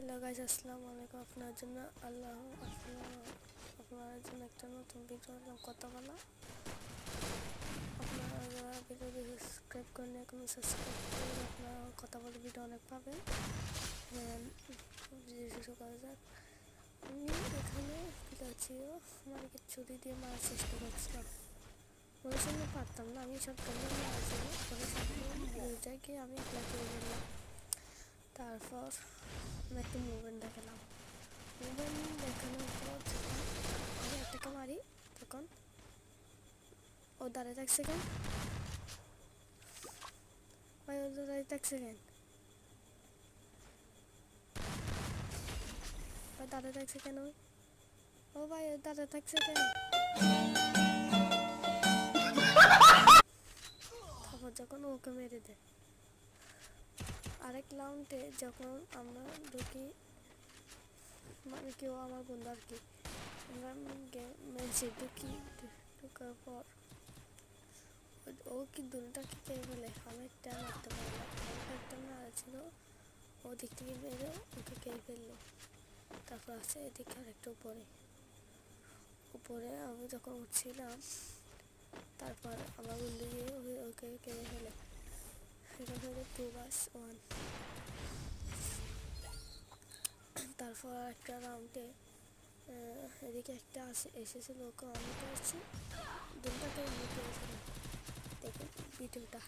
Hello guys, আসসালামু আলাইকুম। আপনার জন্য আপনার জন্য একটা নতুন ভিডিও কথা বলা। আপনারা যারা ভিডিওটি সাবস্ক্রাইব করেন এখনো সাবস্ক্রাইব করে আপনারা কথা বলে ভিডিও অনেক পাবেন। শুরু করা যাক। আমি এখানে ছিল আমার ছুরি দিয়ে মারার চেষ্টা করছিলাম। ওই সময় পারতাম না, আমি সব কেমন মারা ছিল পরে সবটাকে আমি লাগিয়ে দিলাম। তারপর আমি একটা মুভমেন্ট দেখালাম। মুভমেন্ট দেখানোর পর যখন আমি একটাকে মারি তখন ও দাঁড়িয়ে থাকছে কেন ভাই, ও দাঁড়িয়ে থাকছে কেন ভাই, দাঁড়িয়ে থাকছে কেন ও ভাই, ও দাঁড়িয়ে থাকছে কেন। তারপর যখন ওকে মেরে দেয় আরেক রাউন্ডে যখন আমরা ঢুকি, মানে কেউ আমার বন্ধু আর কি, আমরা ম্যাচে ঢুকি। ঢুকার পর ও কি দুটাকে কে বলে আমি একটা মারতে পারলাম, একটা মারা ছিল ও দিক থেকে বেরো ওকে কে ফেললো। তারপর আছে এদিকে আরেকটা উপরে উপরে আমি যখন উঠছিলাম তারপর আমার বন্ধু গিয়ে ওকে কেড়ে ফেলে। এটা হলো 2 vs 1। তারপর একটা রাউন্ডে এদিকে একটা এসেছিল, ওকে আমি করেছি দুটাকে আমি করেছিলাম। দেখুন ভিডিওটা।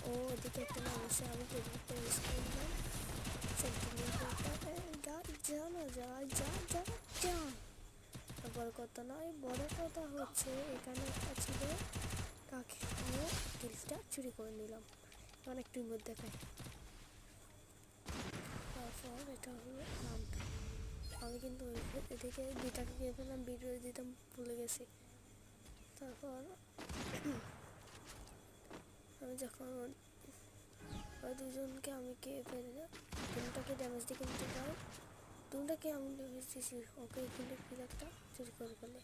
ও ওদিকে একটা মানুষে আমি কেটে ইউজ করলাম জানো যা যা যা যা। বড় কথা নয়, বড় কথা হচ্ছে এখানে একটা ছিল কাকে নিয়ে কিলটা চুরি করে নিলাম। অনেক টিমত দেখায়। তারপর এটা হলো নামটা। আমি কিন্তু এদিকে দুটাকে গিয়ে ফেললাম, ভিডিও দিতাম ভুলে গেছি। তারপর আমি যখন ওই দুজনকে আমি কে ফেলে তিনটাকে ড্যামেজ দিয়ে কিনতে পাই, দুটাকে আমি ড্যামেজ দিয়েছি, ওকে কিন্তু প্লেয়ারটা চুরি করে ফেলে।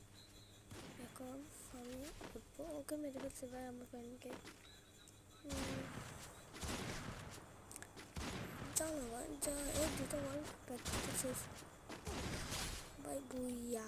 এখন আমি উঠবো, ওকে মেরে ফেলছে ভাই আমার ফ্রেন্ডকে। জানো ভাই যা এই দুটো বল প্র্যাকটিস ভাই বুইয়া।